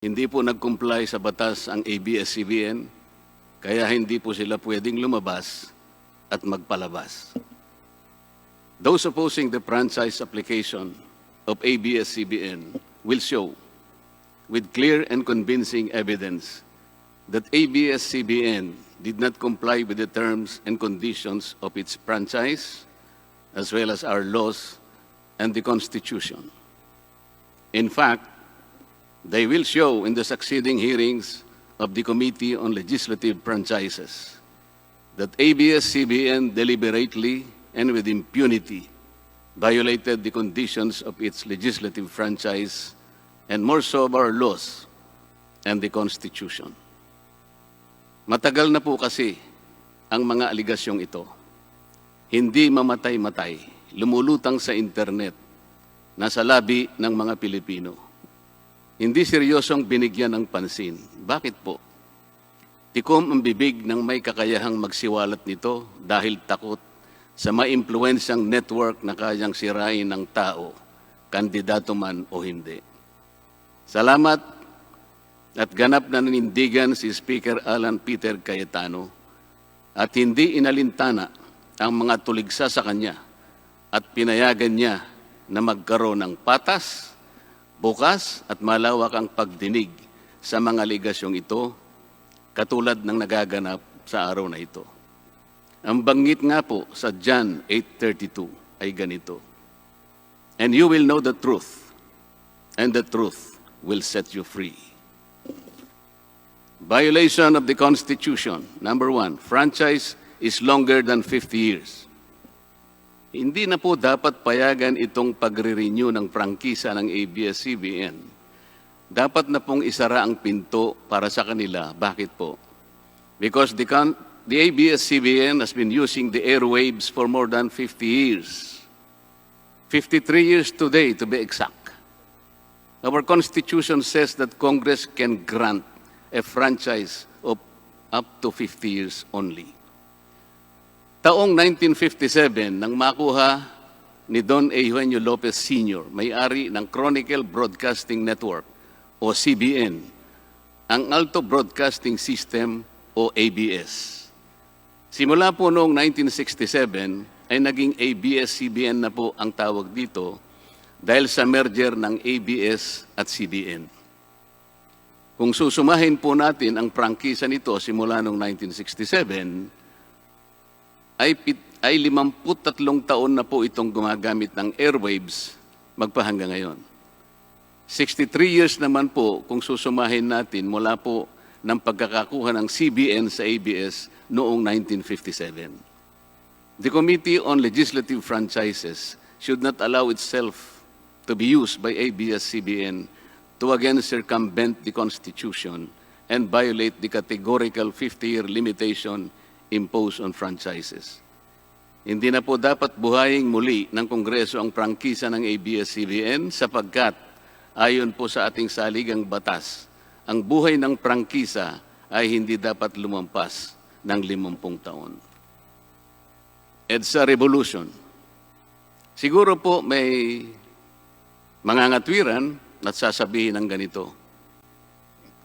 Hindi po nag-comply sa batas ang ABS-CBN, kaya hindi po sila pwedeng lumabas at magpalabas. Those opposing the franchise application of ABS-CBN will show with clear and convincing evidence that ABS-CBN did not comply with the terms and conditions of its franchise, as well as our laws and the Constitution. In fact, they will show in the succeeding hearings of the Committee on Legislative Franchises that ABS-CBN deliberately and with impunity violated the conditions of its legislative franchise and more so of our laws and the Constitution. Matagal na po kasi ang mga aligasyong ito. Hindi mamatay-matay, lumulutang sa internet, nasa labi ng mga Pilipino. Hindi seryosong binigyan ng pansin. Bakit po? Tikom ang bibig ng may kakayahang magsiwalat nito dahil takot sa maimpluwensyang network na kayang sirain ng tao, kandidato man o hindi. Salamat at ganap na nanindigan si Speaker Alan Peter Cayetano at hindi inalintana ang mga tuligsa sa kanya at pinayagan niya na magkaroon ng patas, bukas at malawak ang pagdinig sa mga aligasyong ito katulad ng nagaganap sa araw na ito. Ang banggit nga po sa John 8:32 ay ganito, "And you will know the truth, and the truth will set you free." Violation of the Constitution. Number 1, franchise is longer than 50 years. Hindi na po dapat payagan itong pagre-renew ng prangkisa ng ABS-CBN. Dapat na pong isara ang pinto para sa kanila. Bakit po? Because the ABS-CBN has been using the airwaves for more than 50 years. 53 years today, to be exact. Our Constitution says that Congress can grant a franchise of up to 50 years only. Taong 1957, nang makuha ni Don Eugenio Lopez Sr., may-ari ng Chronicle Broadcasting Network o CBN, ang Alto Broadcasting System o ABS. Simula po noong 1967 ay naging ABS-CBN na po ang tawag dito dahil sa merger ng ABS at CBN. Kung susumahin po natin ang prangkisa nito simula noong 1967, ay 53 taon na po itong gumagamit ng airwaves magpahanggang ngayon. 63 years naman po kung susumahin natin mula po ng pagkakakuha ng CBN sa ABS noong 1957. The Committee on Legislative Franchises should not allow itself to be used by ABS-CBN to again circumvent the Constitution and violate the categorical 50-year limitation imposed on franchises. Hindi na po dapat buhayin muli ng Kongreso ang prangkisa ng ABS-CBN sapagkat ayon po sa ating saligang batas, ang buhay ng prangkisa ay hindi dapat lumampas ng 50 taon. EDSA Revolution. Siguro po may mangangatwiran at sasabihin ng ganito,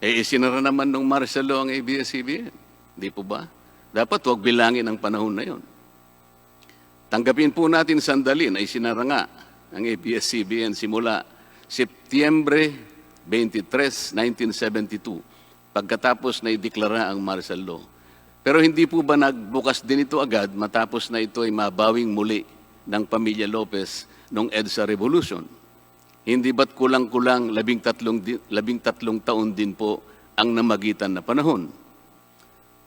isinara naman ng martial law ang ABS-CBN. Di po ba? Dapat huwag bilangin ang panahon na yon. Tanggapin po natin sandali na isinara nga ang ABS-CBN simula Setyembre 23, 1972, pagkatapos na ideklara ang martial law. Pero hindi po ba nagbukas din ito agad matapos na ito ay mabawing muli ng pamilya Lopez noong EDSA Revolution? Hindi ba't kulang-kulang 13 taon din po ang namagitan na panahon?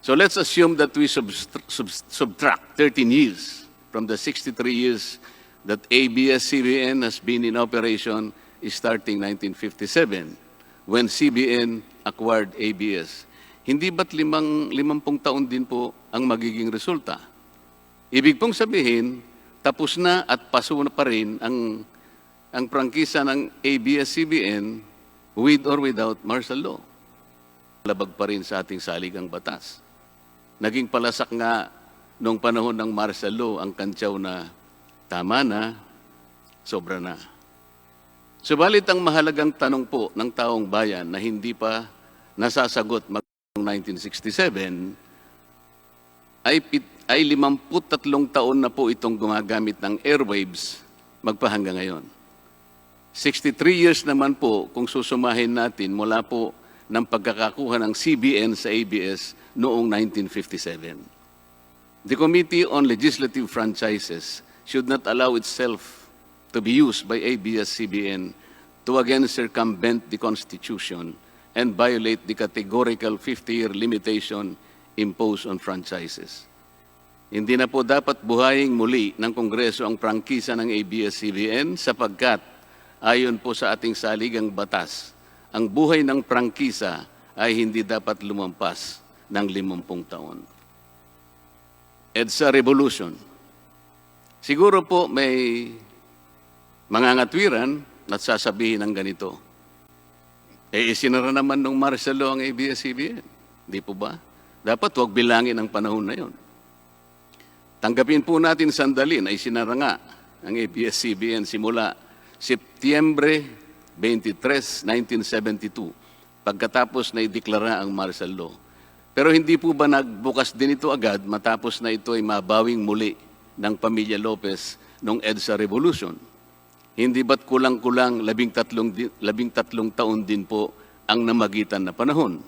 So let's assume that we subtract 13 years from the 63 years that ABS-CBN has been in operation starting 1957 when CBN acquired ABS. Hindi ba't 50 taon din po ang magiging resulta? Ibig pong sabihin, tapos na at paso na pa rin ang prangkisa ng ABS-CBN with or without martial law. Labag pa rin sa ating saligang batas. Naging palasak nga noong panahon ng martial law ang kantyaw na tama na, sobra na. Subalit ang mahalagang tanong po ng taong bayan na hindi pa nasasagot magmula 1967 ay 53 taon na po itong gumagamit ng airwaves magpahanggang ngayon. 63 years naman po kung susumahin natin mula po ng pagkakakuha ng CBN sa ABS noong 1957. The Committee on Legislative Franchises should not allow itself to be used by ABS-CBN to again circumvent the Constitution and violate the categorical 50-year limitation imposed on franchises. Hindi na po dapat buhayin muli ng Kongreso ang prangkisa ng ABS-CBN sapagkat ayon po sa ating saligang batas, ang buhay ng prangkisa ay hindi dapat lumampas ng 50 taon. EDSA Revolution. Siguro po may mangangatwiran at sasabihin ng ganito. Isinara naman ng martial law ang ABS-CBN. Di po ba? Dapat huwag bilangin ang panahon na yon. Tanggapin po natin sandali na isinara nga ang ABS-CBN simula Setyembre 23, 1972, pagkatapos na ideklara ang martial law. Pero hindi po ba nagbukas din ito agad matapos na ito ay mabawing muli ng pamilya Lopez noong EDSA Revolution? Hindi ba't kulang-kulang 13 taon din po ang namagitan na panahon?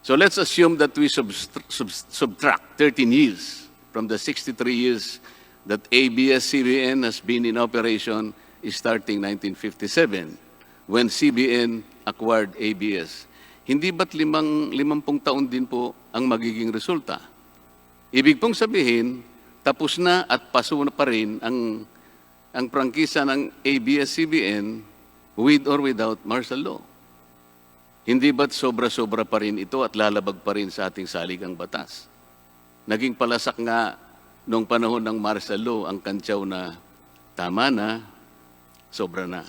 So let's assume that we subtract 13 years from the 63 years that ABS-CBN has been in operation starting 1957 when CBN acquired ABS. Hindi ba't 50 taon din po ang magiging resulta? Ibig pong sabihin, tapos na at paso na pa rin ang prangkisa ng ABS-CBN with or without martial law. Hindi ba't sobra-sobra pa rin ito at lalabag pa rin sa ating saligang batas? Naging palasak nga noong panahon ng martial law ang kantyaw na tama na, sobra na.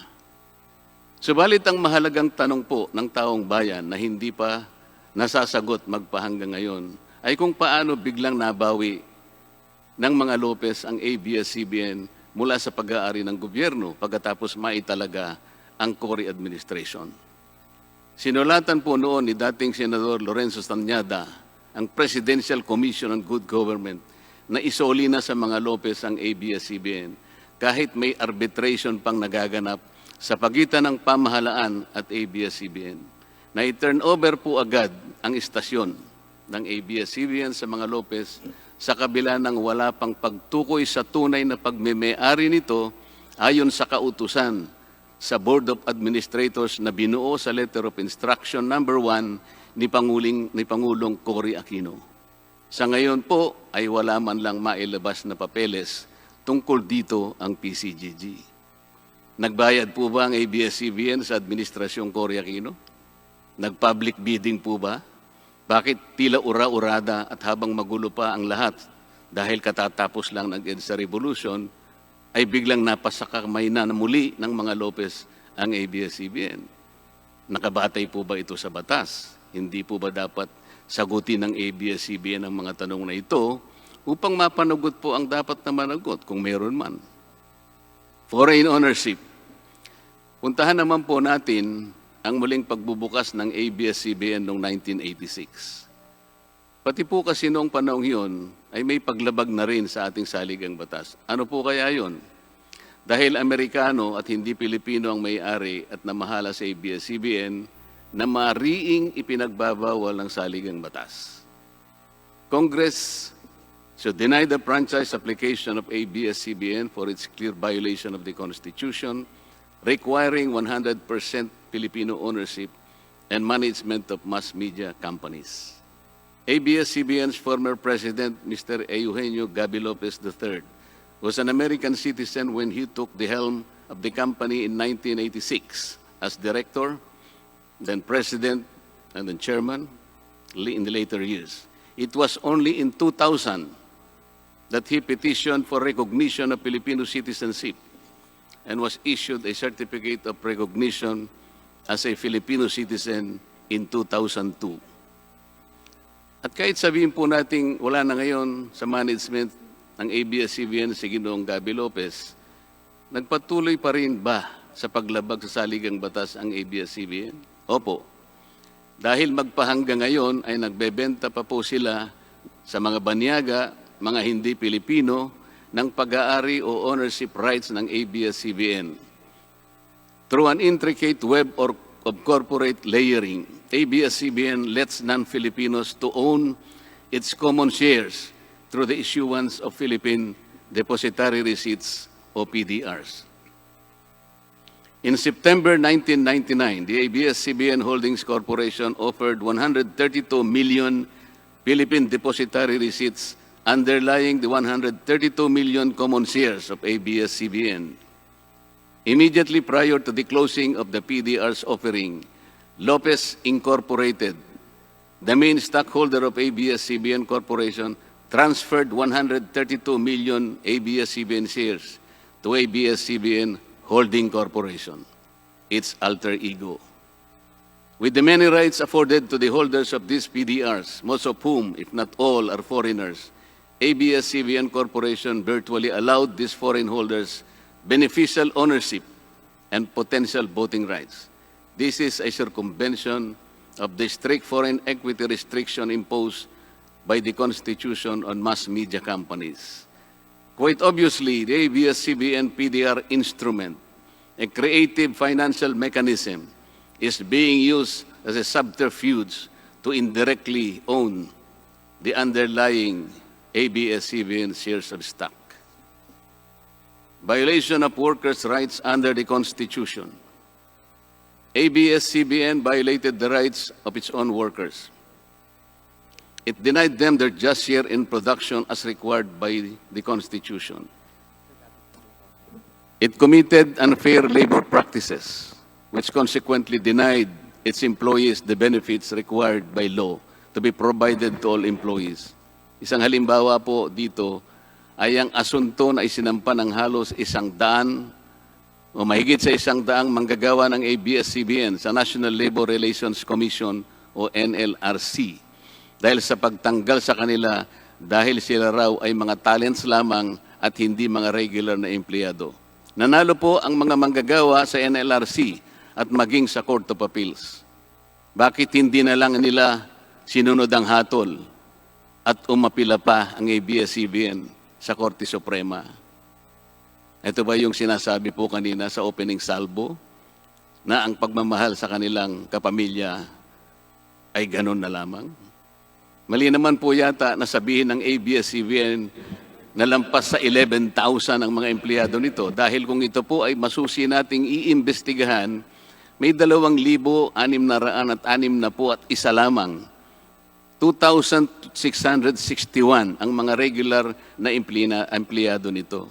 Subalit ang mahalagang tanong po ng taong bayan na hindi pa nasasagot magpahanggang ngayon ay kung paano biglang nabawi ng mga Lopez ang ABS-CBN mula sa pag-aari ng gobyerno pagkatapos maitalaga ang Cory administration. Sinulatan po noon ni dating Senador Lorenzo Tanyada ang Presidential Commission on Good Government na isoli na sa mga Lopez ang ABS-CBN kahit may arbitration pang nagaganap sa pagitan ng pamahalaan at ABS-CBN. Na i-turn over po agad ang istasyon ng ABS-CBN sa mga Lopez sa kabila ng wala pang pagtukoy sa tunay na pagmeme-ari nito ayon sa kautusan sa Board of Administrators na binuo sa Letter of Instruction number 1 ni Pangulong Cory Aquino. Sa ngayon po ay wala man lang mailabas na papeles tungkol dito ang PCGG. Nagbayad po ba ang ABS-CBN sa Administrasyong Cory Aquino? Nag-public bidding po ba? Bakit tila ura-urada at habang magulo pa ang lahat dahil katatapos lang ng EDSA Revolution, ay biglang napasakamay na muli ng mga Lopez ang ABS-CBN? Nakabatay po ba ito sa batas? Hindi po ba dapat sagutin ng ABS-CBN ang mga tanong na ito upang mapanagot po ang dapat na managot kung meron man? Foreign ownership. Puntahan naman po natin ang muling pagbubukas ng ABS-CBN noong 1986. Pati po kasi noong panahon yun ay may paglabag na rin sa ating saligang batas. Ano po kaya yun? Dahil Amerikano at hindi Pilipino ang may-ari at namahala sa ABS-CBN na mariing ipinagbabawal ng saligang batas. Congress should deny the franchise application of ABS-CBN for its clear violation of the Constitution, requiring 100% Filipino ownership and management of mass media companies. ABS-CBN's former president, Mr. Eugenio Gaby Lopez III, was an American citizen when he took the helm of the company in 1986 as director, then president, and then chairman in the later years. It was only in 2000 that he petitioned for recognition of Filipino citizenship and was issued a certificate of recognition as a Filipino citizen in 2002. At kahit sabihin po nating wala na ngayon sa management ng ABS-CBN si Ginoong Gaby Lopez, nagpatuloy pa rin ba sa paglabag sa saligang batas ang ABS-CBN? Opo. Dahil magpahanggang ngayon ay nagbebenta pa po sila sa mga banyaga, mga hindi Pilipino, ng pag-aari o ownership rights ng ABS-CBN. Through an intricate web of corporate layering, ABS-CBN lets non-Filipinos to own its common shares through the issuance of Philippine Depositary Receipts o PDRs. In September 1999, the ABS-CBN Holdings Corporation offered 132 million Philippine Depositary Receipts underlying the 132 million common shares of ABS-CBN. Immediately prior to the closing of the PDR's offering, Lopez Incorporated, the main stockholder of ABS-CBN Corporation, transferred 132 million ABS-CBN shares to ABS-CBN Holding Corporation, its alter ego. With the many rights afforded to the holders of these PDRs, most of whom, if not all, are foreigners, ABS-CBN Corporation virtually allowed these foreign holders beneficial ownership and potential voting rights. This is a circumvention of the strict foreign equity restriction imposed by the Constitution on mass media companies. Quite obviously, the ABS-CBN PDR instrument, a creative financial mechanism, is being used as a subterfuge to indirectly own the underlying ABS-CBN shares of stock. Violation of workers' rights under the Constitution. ABS-CBN violated the rights of its own workers. It denied them their just share in production as required by the Constitution. It committed unfair labor practices, which consequently denied its employees the benefits required by law to be provided to all employees. Isang halimbawa po dito ay ang asunto na isinampa ng halos 100 o mahigit sa 100 manggagawa ng ABS-CBN sa National Labor Relations Commission o NLRC dahil sa pagtanggal sa kanila dahil sila raw ay mga talents lamang at hindi mga regular na empleyado. Nanalo po ang mga manggagawa sa NLRC at maging sa Court of Appeals. Bakit hindi na lang nila sinunod ang hatol at umapila pa ang ABS-CBN sa Korte Suprema? Ito ba yung sinasabi po kanina sa opening salvo na ang pagmamahal sa kanilang kapamilya ay ganun na lamang? Mali naman po yata na sabihin ng ABS-CBN na lampas sa 11,000 ang mga empleyado nito dahil kung ito po ay masusi nating iimbestigahan, may 2,661 at isa lamang. 2,661 ang mga regular na empleyado nito.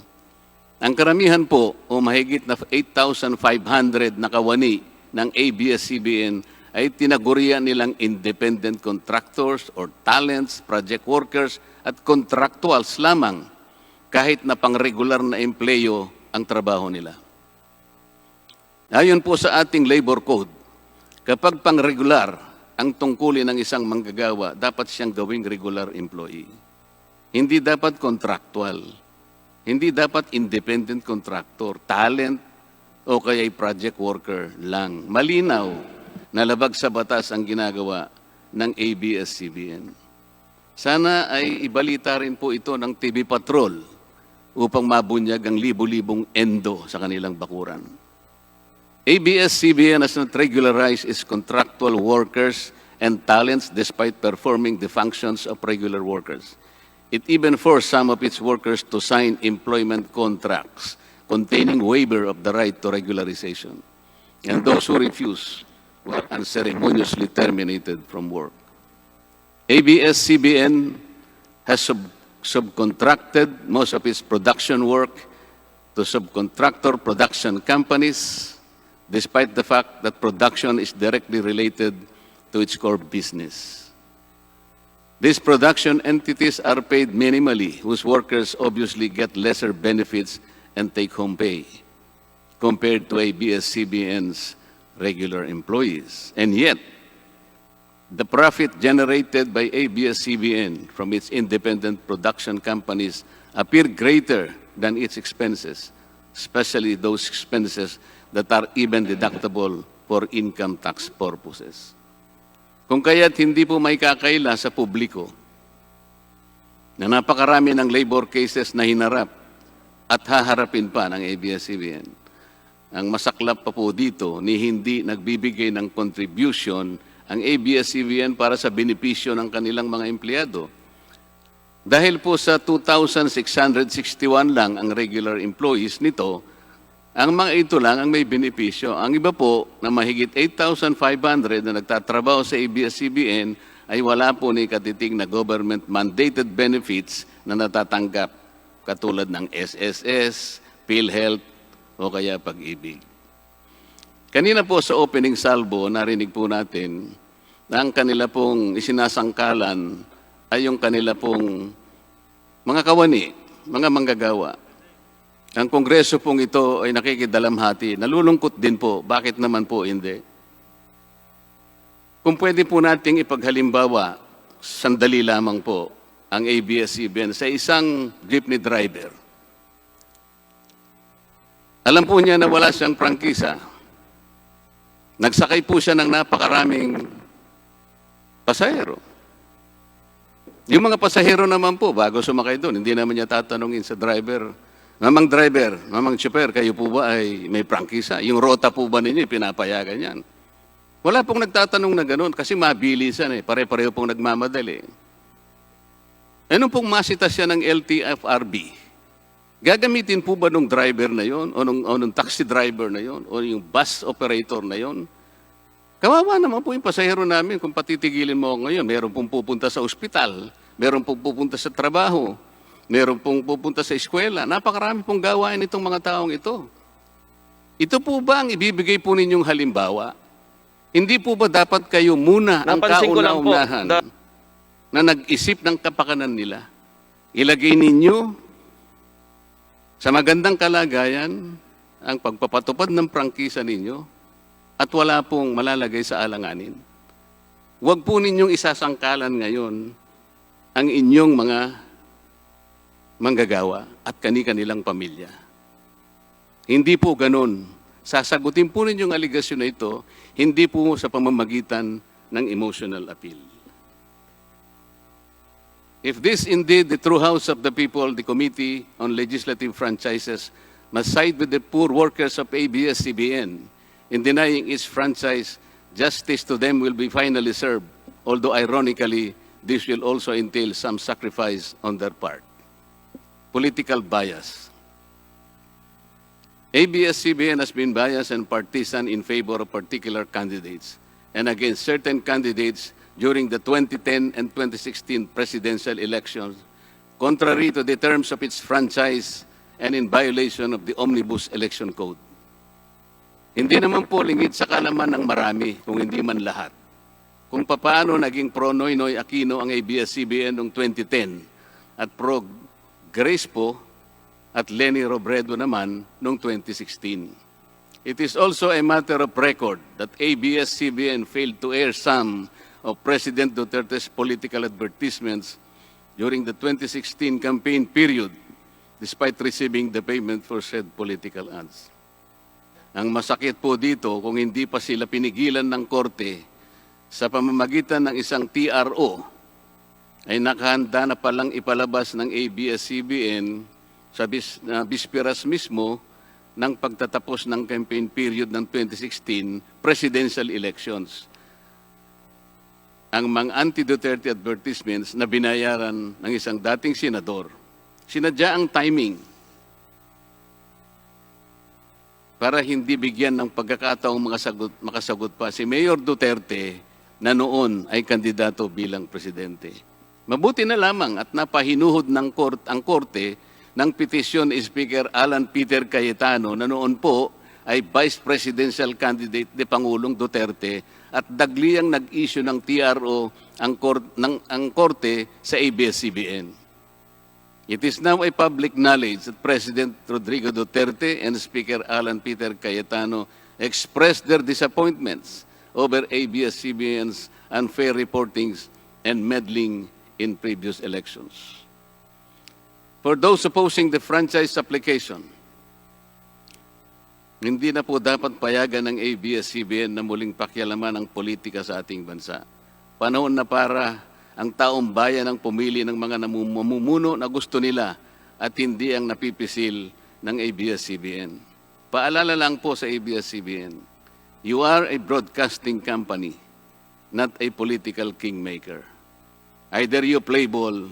Ang karamihan po o mahigit na 8,500 na kawani ng ABS-CBN ay tinagurian nilang independent contractors or talents, project workers at contractuals lamang kahit na pang-regular na empleyo ang trabaho nila. Ayon po sa ating labor code, kapag pang-regular ang tungkulin ng isang manggagawa, dapat siyang gawing regular employee. Hindi dapat contractual. Hindi dapat independent contractor, talent, o kaya'y project worker lang. Malinaw na labag sa batas ang ginagawa ng ABS-CBN. Sana ay ibalita rin po ito ng TV Patrol upang mabunyag ang libu-libong endo sa kanilang bakuran. ABS-CBN has not regularized its contractual workers and talents despite performing the functions of regular workers. It even forced some of its workers to sign employment contracts containing waiver of the right to regularization. And those who refuse were unceremoniously terminated from work. ABS-CBN has subcontracted most of its production work to subcontractor production companies, despite the fact that production is directly related to its core business. These production entities are paid minimally, whose workers obviously get lesser benefits and take-home pay compared to ABS-CBN's regular employees. And yet, the profit generated by ABS-CBN from its independent production companies appear greater than its expenses, especially those expenses that are even deductible for income tax purposes. Kung kaya't hindi po may kakaila sa publiko na napakarami ng labor cases na hinarap at haharapin pa ng ABS-CBN. Ang masaklap pa po dito ni hindi nagbibigay ng contribution ang ABS-CBN para sa benepisyo ng kanilang mga empleyado. Dahil po sa 2,661 lang ang regular employees nito, ang mga ito lang ang may benepisyo. Ang iba po na mahigit 8,500 na nagtatrabaho sa ABS-CBN ay wala po ni katiting na government-mandated benefits na natatanggap katulad ng SSS, PhilHealth o kaya Pag-ibig. Kanina po sa opening salvo, narinig po natin na ang kanila pong isinasangkalan ay yung kanila pong mga kawani, mga manggagawa. Ang kongreso pong ito ay nakikidalamhati. Nalulungkot din po. Bakit naman po hindi? Kung pwede po nating ipaghalimbawa, sandali lamang po, ang ABS-CBN sa isang jeepney driver. Alam po niya na wala siyang prangkisa. Nagsakay po siya ng napakaraming pasahero. Yung mga pasahero naman po, bago sumakay doon, hindi naman niya tatanungin sa driver, Mamang driver, mamang chopper, kayo po ba ay may prangkisa? Yung rota po ba ninyo, pinapayagan yan? Wala pong nagtatanong na gano'n kasi mabilisan pare-pareho pong nagmamadali. Ano pong masita siya ng LTFRB? Gagamitin po ba nung driver na yon o nung taxi driver na yon o yung bus operator na yon? Kawawa naman po yung pasahero namin kung patitigilin mo ngayon. Meron pong pupunta sa ospital, meron pong pupunta sa trabaho, meron pong pupunta sa eskwela. Napakarami pong gawain itong mga taong ito. Ito po ba ang ibibigay po ninyong halimbawa? Hindi po ba dapat kayo muna ang kauna-unahan na nag-isip ng kapakanan nila? Ilagay ninyo sa magandang kalagayan ang pagpapatupad ng prangkisa ninyo at wala pong malalagay sa alanganin. Huwag po ninyong isasangkalan ngayon ang inyong mga manggagawa at kani-kanilang pamilya. Hindi po ganun. Sasagutin po ninyong aligasyon na ito, hindi po sa pamamagitan ng emotional appeal. If this indeed the true house of the people, the Committee on Legislative Franchises must side with the poor workers of ABS-CBN in denying its franchise, justice to them will be finally served, although ironically, this will also entail some sacrifice on their part. Political bias. ABS-CBN has been biased and partisan in favor of particular candidates and against certain candidates during the 2010 and 2016 presidential elections, contrary to the terms of its franchise and in violation of the Omnibus Election Code. Hindi naman po lingid sa kalaman ng marami, kung hindi man lahat, kung paano naging pro-Noynoy Aquino ang ABS-CBN noong 2010 at pro-Grace po at Leni Robredo naman noong 2016. It is also a matter of record that ABS-CBN failed to air some of President Duterte's political advertisements during the 2016 campaign period, despite receiving the payment for said political ads. Ang masakit po dito, kung hindi pa sila pinigilan ng korte sa pamamagitan ng isang TRO, ay nakahanda na palang ipalabas ng ABS-CBN sa bisperas mismo ng pagtatapos ng campaign period ng 2016 presidential elections. Ang mga anti-Duterte advertisements na binayaran ng isang dating senador, sinadya ang timing para hindi bigyan ng pagkakataong makasagot pa si Mayor Duterte na noon ay kandidato bilang presidente. Mabuti na lamang at napahinuhod ng ang korte ng petisyon ni Speaker Alan Peter Cayetano na noon po ay Vice Presidential Candidate ni Pangulong Duterte at dagliang nag-issue ng TRO ang korte sa ABS-CBN. It is now a public knowledge that President Rodrigo Duterte and Speaker Alan Peter Cayetano expressed their disappointments over ABS-CBN's unfair reportings and meddling in previous elections. For those opposing the franchise application, Hindi na po dapat payagan ng ABS-CBN na muling pakialaman ang politika sa ating bansa. Panahon na para ang taong bayan ang pumili ng mga namumuno na gusto nila at hindi ang napipisil ng ABS-CBN. Paalala lang po sa ABS-CBN, you are a broadcasting company, not a political kingmaker. Either you play ball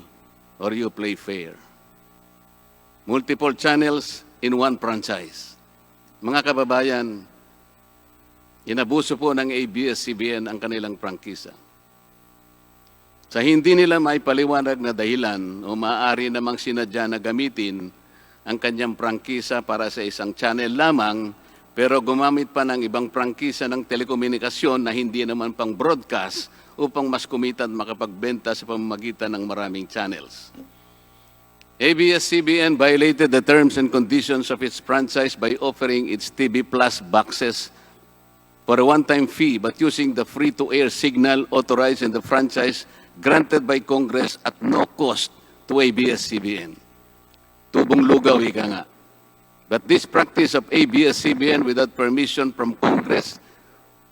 or you play fair. Multiple channels in one franchise. Mga kababayan, inabuso po ng ABS-CBN ang kanilang prangkisa. Sa hindi nila may paliwanag na dahilan o maaari namang sinadya na gamitin ang kanyang prangkisa para sa isang channel lamang, pero gumamit pa ng ibang prangkisa ng telekomunikasyon na hindi naman pang broadcast upang mas kumita at makapagbenta sa pamamagitan ng maraming channels. ABS-CBN violated the terms and conditions of its franchise by offering its TV Plus boxes for a one-time fee but using the free-to-air signal authorized in the franchise granted by Congress at no cost to ABS-CBN. Tubong lugaw, ika nga. But this practice of ABS-CBN without permission from Congress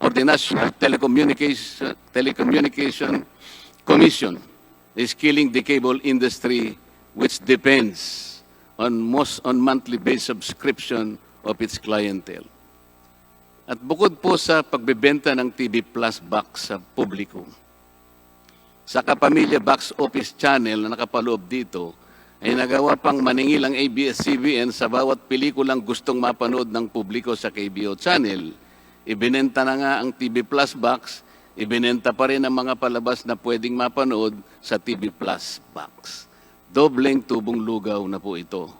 or the National Telecommunication Commission is killing the cable industry, which depends on monthly based subscription of its clientele. At bukod po sa pagbebenta ng TV Plus box sa publiko, sa Kapamilya Box Office Channel na nakapaloob dito, ay nagawa pang maningil ang ABS-CBN sa bawat pelikulang gustong mapanood ng publiko sa KBO Channel. Ibinenta na nga ang TV Plus box, ibinenta pa rin ang mga palabas na pwedeng mapanood sa TV Plus box. Dobleng tubong lugaw na po ito.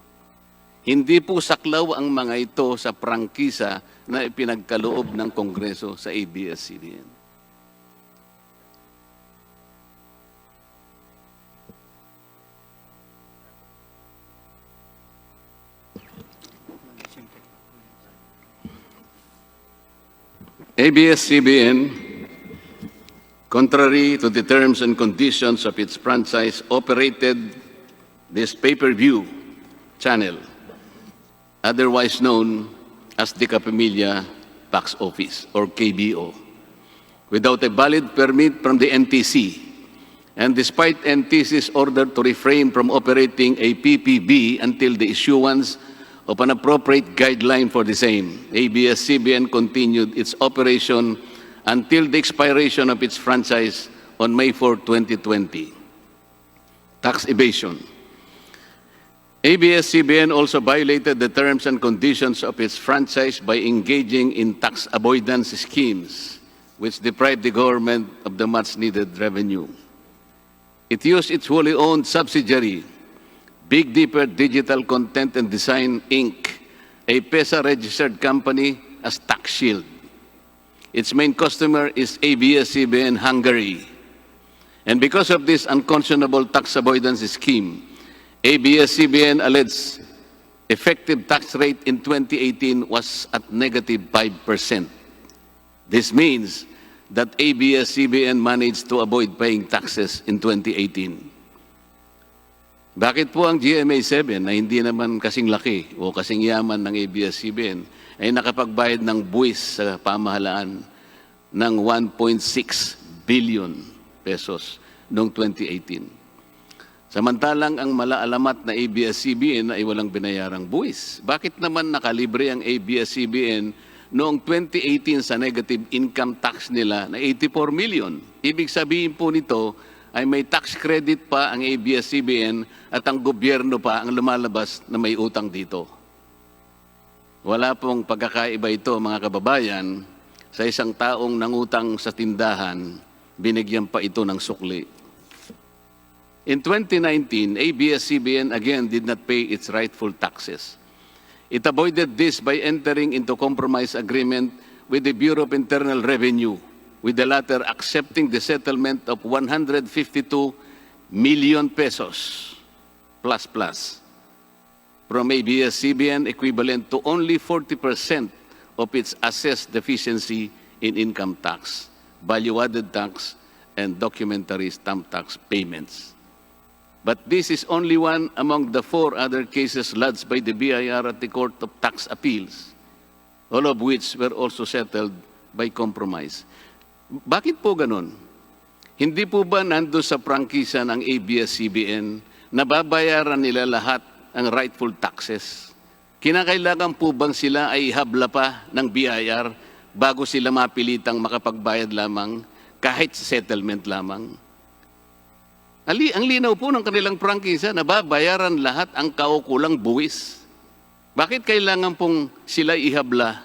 Hindi po saklaw ang mga ito sa prangkisa na ipinagkaloob ng Kongreso sa ABS-CBN. ABS-CBN, contrary to the terms and conditions of its franchise, operated this pay-per-view channel, otherwise known as the Kapamilya Box Office, or KBO, without a valid permit from the NTC. And despite NTC's order to refrain from operating a PPB until the issuance of an appropriate guideline for the same, ABS-CBN continued its operation until the expiration of its franchise on May 4, 2020. Tax evasion. ABS-CBN also violated the terms and conditions of its franchise by engaging in tax avoidance schemes, which deprived the government of the much-needed revenue. It used its wholly owned subsidiary, Big Dipper Digital Content and Design, Inc., a PESA-registered company, as tax shield. Its main customer is ABS-CBN Hungary. And because of this unconscionable tax avoidance scheme, ABS-CBN alleged effective tax rate in 2018 was at negative 5%. This means that ABS-CBN managed to avoid paying taxes in 2018. Bakit po ang GMA7 na hindi naman kasing laki o kasing yaman ng ABS-CBN ay nakapagbayad ng buwis sa pamahalaan ng 1.6 billion pesos noong 2018? Samantalang ang malaalamat na ABS-CBN ay walang binayarang buwis. Bakit naman nakalibre ang ABS-CBN noong 2018 sa negative income tax nila na 84 million? Ibig sabihin po nito ay may tax credit pa ang ABS-CBN at ang gobyerno pa ang lumalabas na may utang dito. Wala pong pagkakaiba ito, mga kababayan. Sa isang taong nangutang sa tindahan, binigyan pa ito ng sukli. In 2019, ABS-CBN again did not pay its rightful taxes. It avoided this by entering into compromise agreement with the Bureau of Internal Revenue, with the latter accepting the settlement of 152 million pesos plus from ABS-CBN, equivalent to only 40% of its assessed deficiency in income tax, value-added tax, and documentary stamp tax payments. But this is only one among the 4 other cases lodged by the BIR at the Court of Tax Appeals. all of which were also settled by compromise. Bakit po ganun? Hindi po ba nandun sa prangkisa ng ABS-CBN, nababayaran nila lahat ang rightful taxes? Kinakailangan po bang sila ay habla pa ng BIR bago sila mapilitang makapagbayad lamang kahit settlement lamang? Ang linaw po ng kanilang prangkisa, nababayaran lahat ang kaukulang buwis. Bakit kailangan pong sila ihabla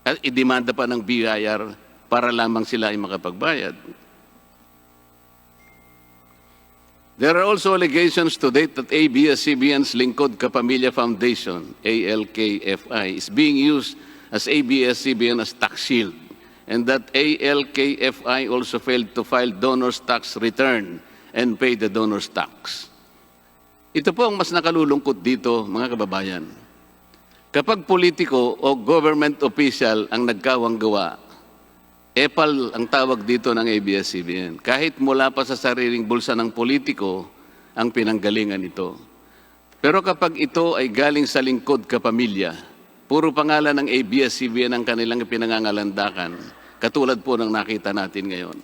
at idemanda pa ng BIR para lamang sila ay makapagbayad? There are also allegations to date that ABS-CBN's Lingkod Kapamilya Foundation, ALKFI, is being used as ABS-CBN as tax shield, and that ALKFI also failed to file donor's tax return and pay the donor's tax. Ito po ang mas nakalulungkot dito, mga kababayan. Kapag politiko o government official ang nagkawang gawa, epal ang tawag dito ng ABS-CBN. Kahit mula pa sa sariling bulsa ng politiko, ang pinanggalingan ito. Pero kapag ito ay galing sa lingkod kapamilya, puro pangalan ng ABS-CBN ang kanilang pinangangalandakan, katulad po ng nakita natin ngayon.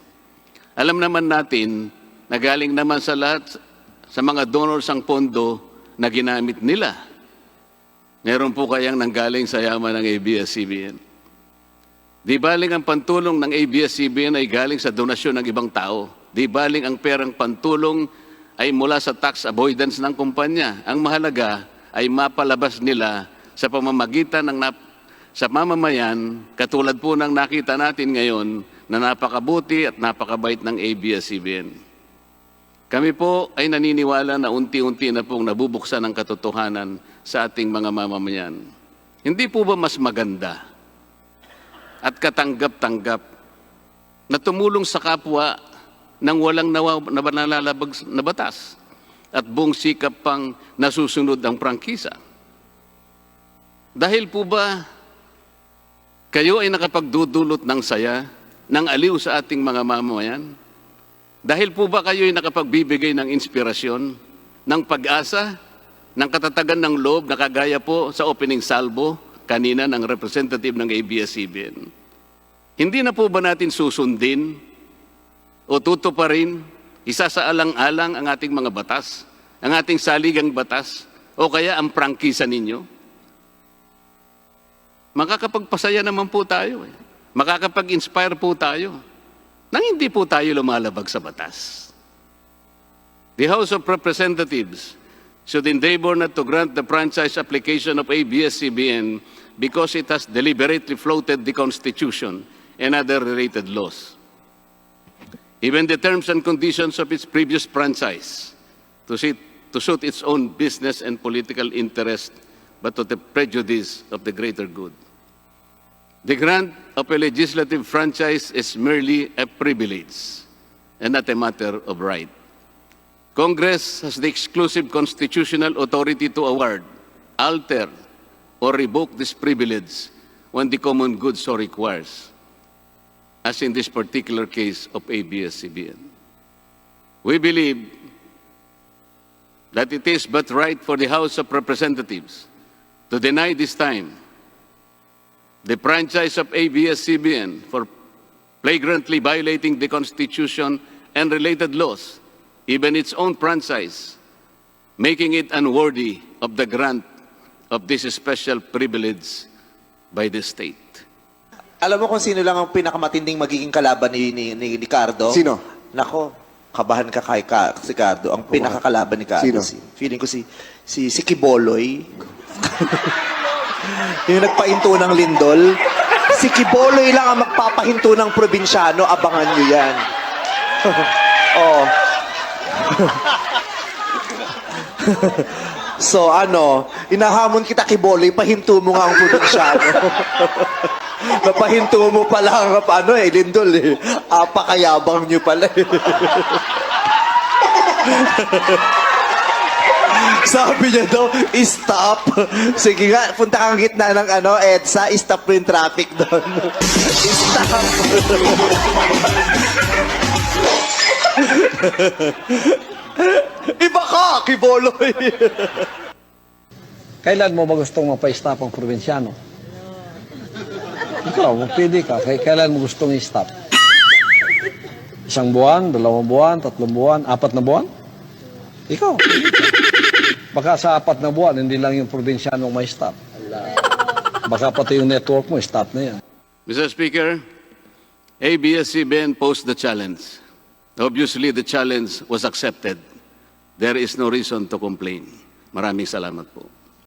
Alam naman natin na galing naman sa lahat, sa mga donors ang pondo na ginamit nila. Meron po kayang nanggaling sa yaman ng ABS-CBN. Di baling ang pantulong ng ABS-CBN ay galing sa donasyon ng ibang tao. Di baling ang perang pantulong ay mula sa tax avoidance ng kumpanya. Ang mahalaga ay mapalabas nila sa pamamagitan ng sa mamamayan, katulad po ng nakita natin ngayon na napakabuti at napakabait ng ABS-CBN. Kami po ay naniniwala na unti-unti na pong nabubuksan ang katotohanan sa ating mga mamamayan. Hindi po ba mas maganda at katanggap-tanggap na tumulong sa kapwa ng walang nalalabag na batas at buong sikap pang nasusunod ang prangkisa? Dahil po ba kayo ay nakapagdudulot ng saya, ng aliw sa ating mga mamamayan? Dahil po ba kayo ay nakapagbibigay ng inspirasyon, ng pag-asa, ng katatagan ng loob na kagaya po sa opening salvo kanina ng representative ng ABS-CBN? Hindi na po ba natin susundin o tutuparin, isasaalang-alang ang ating mga batas, ang ating saligang batas, o kaya ang prangkisa ninyo? Makakapagpasaya naman po tayo. Makakapag-inspire po tayo nang hindi po tayo lumalabag sa batas. The House of Representatives should endeavor not to grant the franchise application of ABS-CBN because it has deliberately floated the Constitution and other related laws. Even the terms and conditions of its previous franchise to suit its own business and political interest, but to the prejudice of the greater good. The grant of a legislative franchise is merely a privilege and not a matter of right. Congress has the exclusive constitutional authority to award, alter, or revoke this privilege when the common good so requires, as in this particular case of ABS-CBN. We believe that it is but right for the House of Representatives to deny this time the franchise of ABS-CBN for flagrantly violating the Constitution and related laws, even its own franchise, making it unworthy of the grant of this special privilege by the state. Alam mo kung sino lang ang pinakamatinding magiging kalaban ni Cardo? Sino? Nako, kabahan ka kay si Cardo. Ang pinakakalaban ni Cardo. Sino? Feeling ko si Kiboloy. Yung nagpahinto ng lindol. Si Kiboloy lang ang magpapahinto ng probinsyano. Abangan nyo yan. Oh. So inahamon kita Kiboloy, pahinto mo nga ang probinsyano. Napahinto mo pala ang lindol eh. Apakayabang nyo pala eh. Sabi niya daw, stop. Sige nga, punta kang gitna ng EDSA, stop mo yung traffic doon. Stop. Iba ka, Kiboloy. Kailan mo ba gustong mapa-stop ang probinsyano? Ikaw, pwede ka. Kailan mo gustong i-stop? 1 buwan, 2 buwan, 3 buwan, 4 na buwan? Ikaw. Baka sa 4 na buwan, hindi lang yung probinsyano may stop. Baka pati yung network mo, stop na yan. Mr. Speaker, ABS-CBN posed the challenge. Obviously, the challenge was accepted. There is no reason to complain. Maraming salamat po.